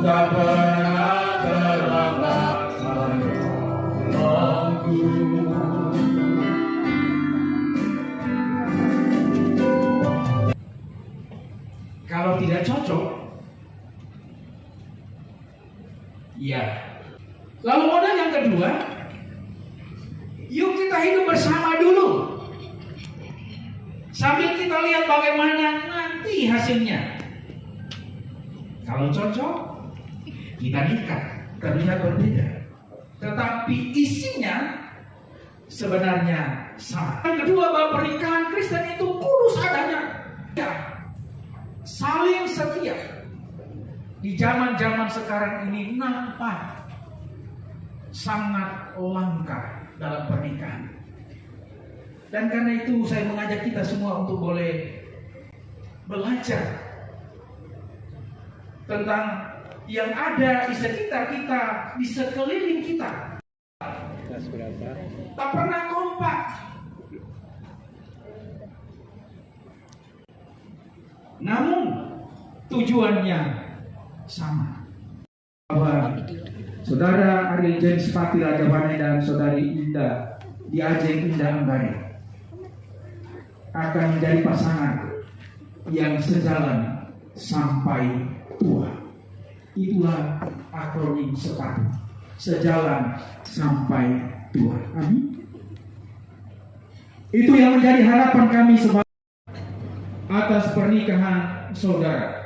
tak pernah terlambat menolongku. Kalau tidak cocok, ya. Lalu modal yang kedua, yuk kita hidup bersama dulu, sambil kita lihat bagaimana nanti hasilnya. Kalau cocok, kita nikah, terlihat berbeda, tetapi isinya sebenarnya sama. Yang kedua, bahwa pernikahan Kristen itu kudus adanya, saling setia. Di zaman-zaman sekarang ini nampak sangat langka dalam pernikahan. Dan karena itu saya mengajak kita semua untuk boleh belajar tentang yang ada di sekitar kita, di sekeliling kita. Tak pernah kompak. Namun tujuannya sama. Bahwa Saudara Ariel James Pati Rajabane dan Saudari Indah di Ajeng Indah Anggari akan menjadi pasangan yang sejalan sampai tua. Itulah akronim sepatu, sejalan sampai tua. Amin. Itu yang menjadi harapan kami semua atas pernikahan saudara.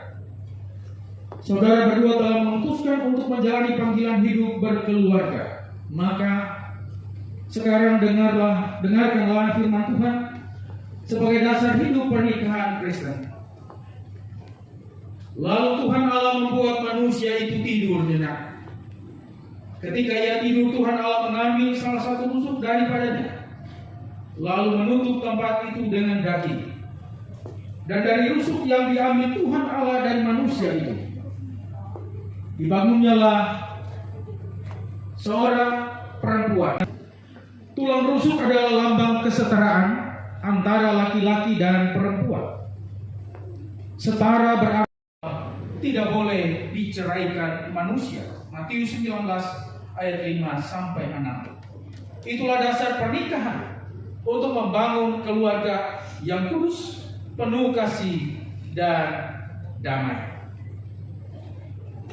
Saudara berdua telah memutuskan untuk menjalani panggilan hidup berkeluarga. Maka sekarang dengarkanlah firman Tuhan sebagai dasar hidup pernikahan Kristen. Lalu Tuhan Allah membuat manusia itu tidur nyenyak. Ketika ia tidur, Tuhan Allah mengambil salah satu tusuk daripadanya, lalu menutup tempat itu dengan daging. Dan dari rusuk yang diambil Tuhan Allah dari manusia itu, dibangunnyalah seorang perempuan. Tulang rusuk adalah lambang kesetaraan antara laki-laki dan perempuan. Setara berarti tidak boleh diceraikan manusia. Matius 19 ayat 5 sampai 6. Itulah dasar pernikahan untuk membangun keluarga yang kudus, penuh kasih dan damai.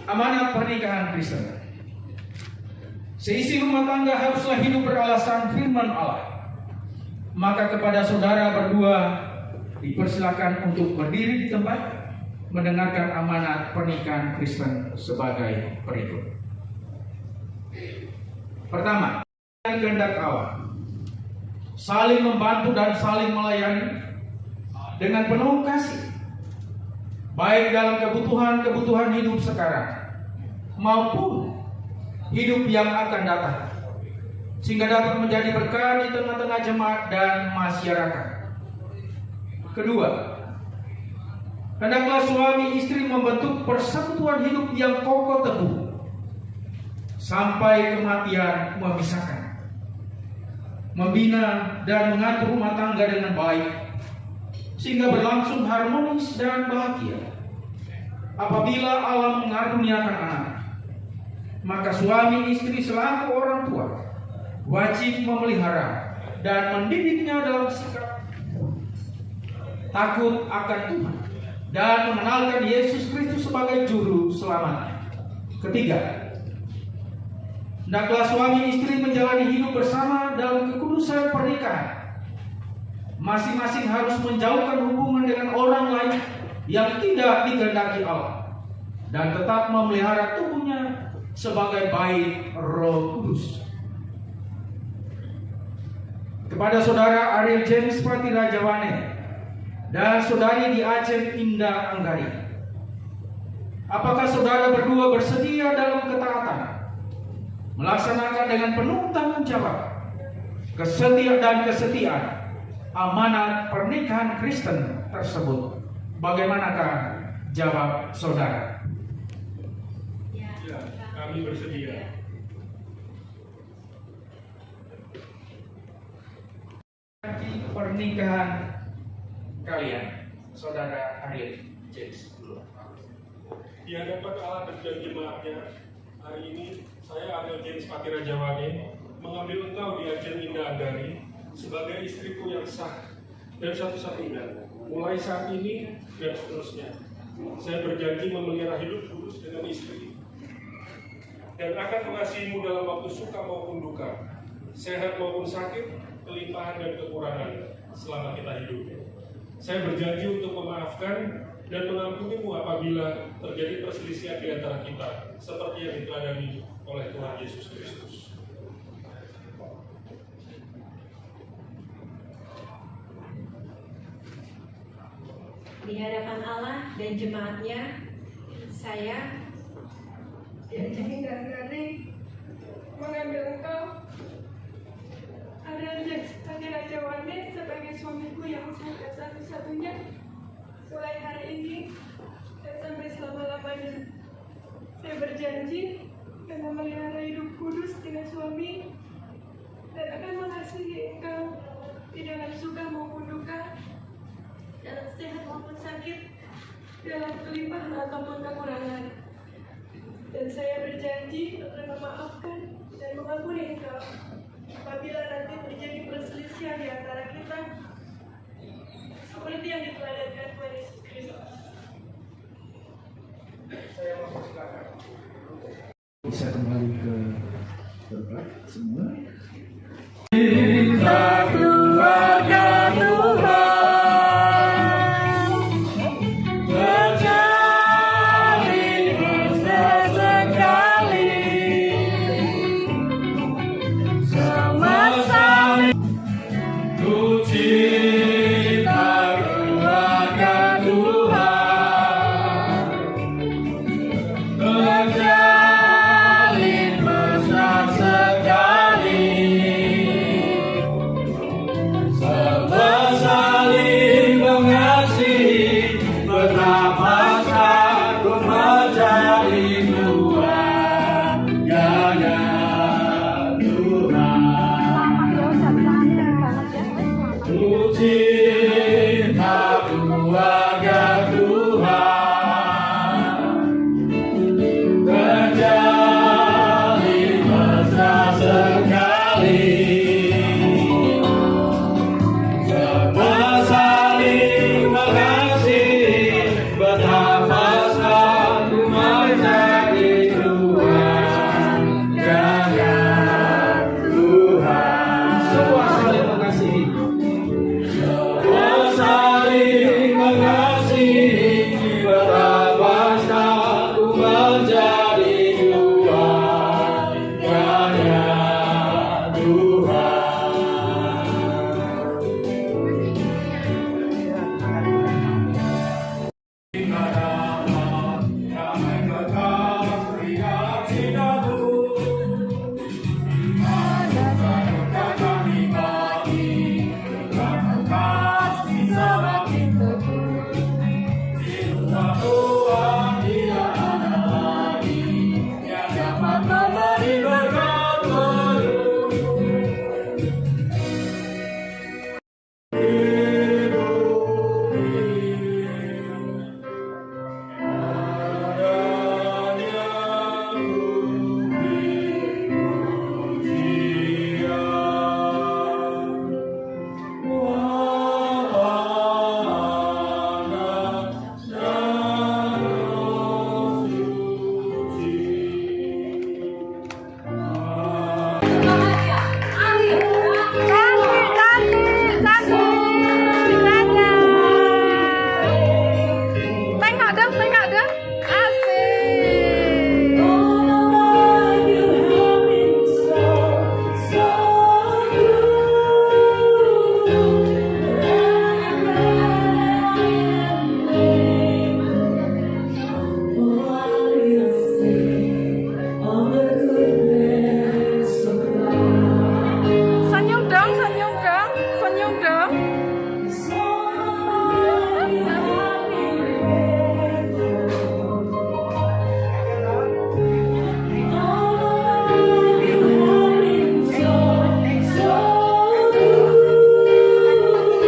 Amanat pernikahan Kristen. Seisi rumah tangga haruslah hidup beralasan firman Allah. Maka kepada saudara berdua dipersilakan untuk berdiri di tempat mendengarkan amanat pernikahan Kristen sebagai berikut. Pertama, kehendak Allah, saling membantu dan saling melayani dengan penuh kasih, baik dalam kebutuhan hidup sekarang maupun hidup yang akan datang, sehingga dapat menjadi berkat di tengah-tengah jemaat dan masyarakat. Kedua, hendaklah suami istri membentuk persekutuan hidup yang kokoh teguh sampai kematian memisahkan, membina dan mengatur rumah tangga dengan baik sehingga berlangsung harmonis dan bahagia. Apabila Allah mengaruniakan anak, maka suami istri selaku orang tua wajib memelihara dan mendidiknya dalam sikap takut akan Tuhan dan mengenalkan Yesus Kristus sebagai juru selamat. Ketiga, hendaklah suami istri menjalani hidup bersama dalam kekudusan pernikahan. Masing-masing harus menjauhkan hubungan dengan orang lain yang tidak dikehendaki Allah dan tetap memelihara tubuhnya sebagai bait Roh Kudus. Kepada saudara Ariel James Pati Rajabane dan saudari di Ajeng Indah Anggari, apakah saudara berdua bersedia dalam ketaatan melaksanakan dengan penuh tanggung jawab, kesetiaan amanat pernikahan Kristen tersebut? Bagaimanakah jawab saudara? Ya, kami bersedia. Pernikahan kalian, saudara Ariel James dulu. Di hadapan Allah dan jemaatnya, hari ini saya Ariel James Patira Jawane mengambil engkau di Ajen Indah Andari sebagai istriku yang sah dan satu-satunya, mulai saat ini dan seterusnya. Saya berjanji memelihara hidup kudus dengan istri dan akan mengasihimu dalam waktu suka maupun duka, sehat maupun sakit, kelimpahan dan kekurangan selama kita hidup. Saya berjanji untuk memaafkan dan mengampunimu apabila terjadi perselisihan di antara kita, seperti yang diteladani oleh Tuhan Yesus Kristus. Di hadapan Allah dan jemaatnya, saya jadi nggak berani mengambil engkau Patira Jawane sebagai suamiku yang sah dan satu-satunya mulai hari ini dan sampai selama-lamanya. Saya berjanji akan memelihara hidup kudus dengan suami dan akan mengasihi engkau di dalam suka maupun duka, dalam sehat maupun sakit, dalam kelimpahan ataupun kekurangan. Dan saya berjanji akan memaafkan dan mengampuni engkau apabila nanti terjadi perselisihan di antara kita, seperti yang diteladankan Tuhan Yesus Kristus. Bisa kembali ke tempat semua. Tuhan.